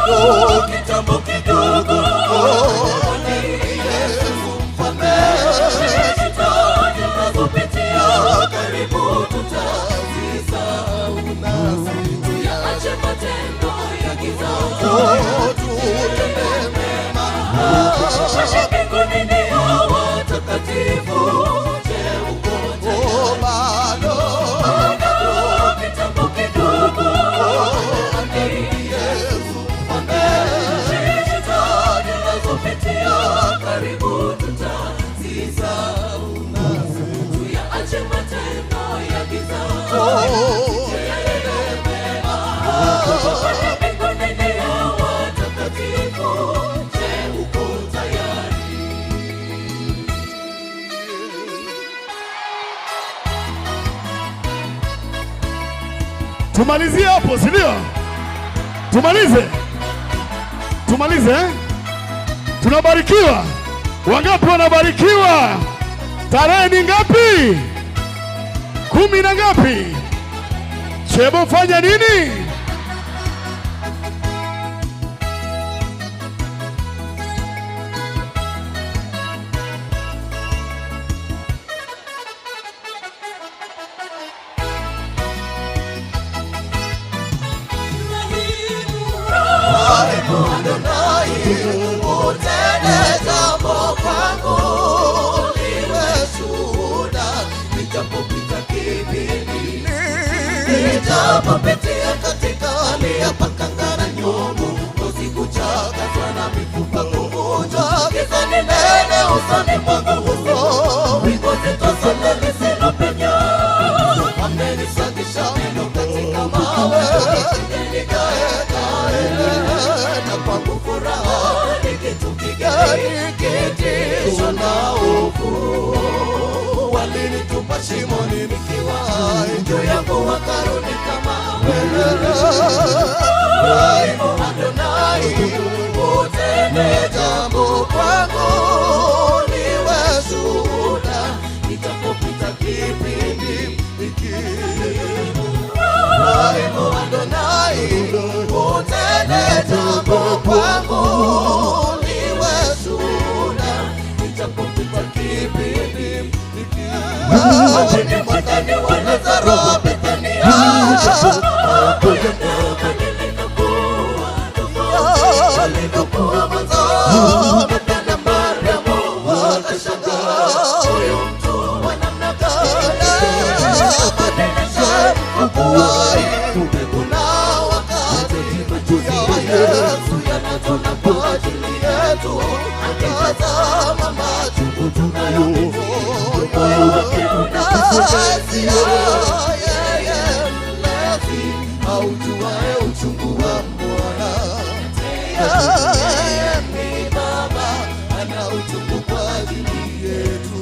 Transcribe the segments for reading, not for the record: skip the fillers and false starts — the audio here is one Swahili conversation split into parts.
kitambo kidogo mfalme shetani anazopitia karibu tutazisahau nasi tuyaache matendo ya giza tutende mema mbinguni ni watakatifu je uko bado kitambo kidogo karibu tutazisahau nasi tuyaache matendo ya giza tuyatende mema mbinguni ni watakatifu je uko tayari tumalizie hapo si ndio tumalize eh? Tunabarikiwa. Wangapi wanabarikiwa? Tarehe ni ngapi? 10 na ngapi? Chebo fanya nini? utende jambo kwangu liwe shuhuda nijapopita kipindi nijapopitia katika hali ya pakanga na nyungu usiku chakatwa na mifupa kuvunjwa giza ni nene usoni mwangu uso wingu zito sana lisilopenya amenisagisha meno katika mawe nikae na kwangu furaha ni kitu kigeni kitisho na hofu walinitupa shimoni nikiwa juu yangu wakarudi kama wewe Adonai utende jambo kwangu niwe shuhuda nitapopita kipindi hiki Adonai utende jambo kwangu niwe shuhuda nitapopita kipindi hiki wachini mwakani wa Lazaro Bethania alivyokuwa mwanzo Martha na Mariamu wakashangaa huyu mtu wa namna gani abadilisha ukuhani kuna wakati machozi ya Yesu yanatona kwa ajili yetu akitazama machungu tunayo moyo wake unakusudia yeye mlezi aujuae uchungu wa Bwana yeye ni Baba ana uchungu kwa ajili yetu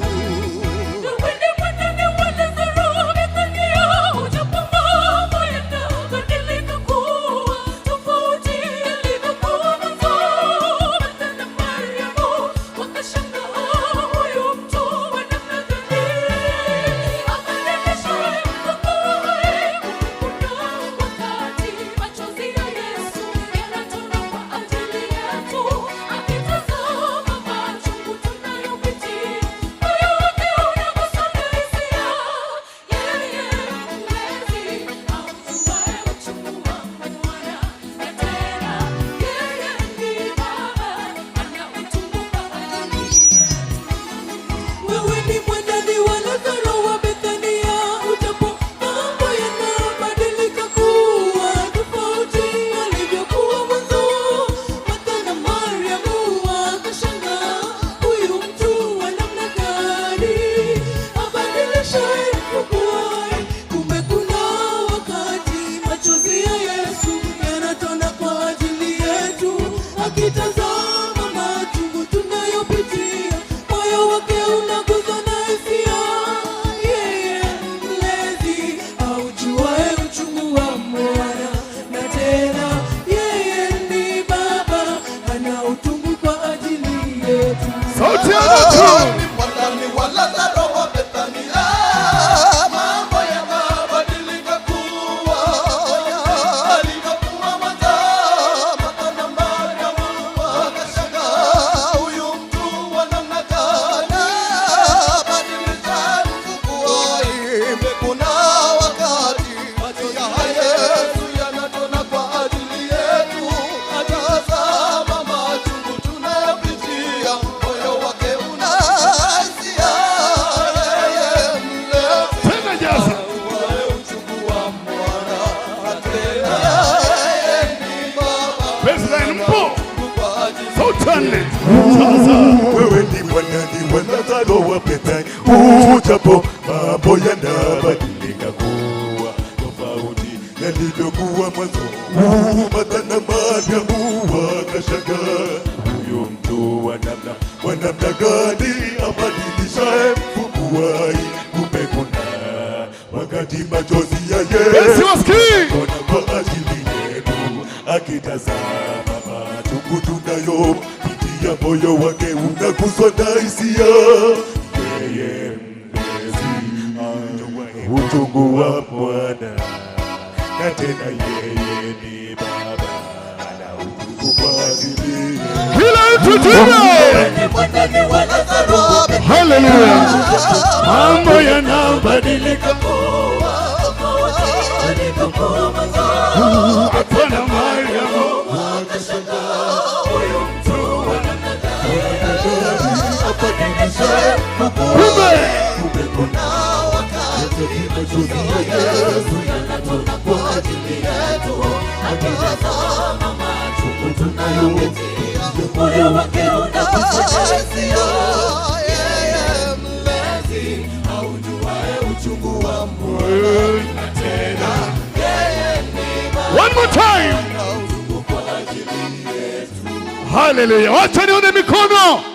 nne. Wewe ni Bwana, ni Lazaro wa Bethania. Ujapo mambo yanabadilika kuwa tofauti yalivyokuwa mwanzo. Martha na Mariamu wakashangaa, huyu mtu wa namna gani abadilishaye mfumo wai? Kumbe kuna wakati machozi ya Yesu kwa ajili yetu, akitazama machungu tunayo pitia, moyo wake unaguswa na hisia. Yeye mlezi uchungu wa Bwana, na tena yeye ni Baba na uchungu kwa ajili yetu. Kila mtu tuna haleluya, mambo yanabadilika. Hapana Mariamu akashangaa, huyu mtu wa namna gani abadilishaye kumbe kuna wakati machozi ya Yesu yanatona kwa ajili yetu, akitazama machungu tunayopitia, moyo wake unaguswa na hisia. Yeye mlezi aujuaye uchungu wa moyo, na tena yeye ni Baba. one more time, haleluya. Wacha nione mikono.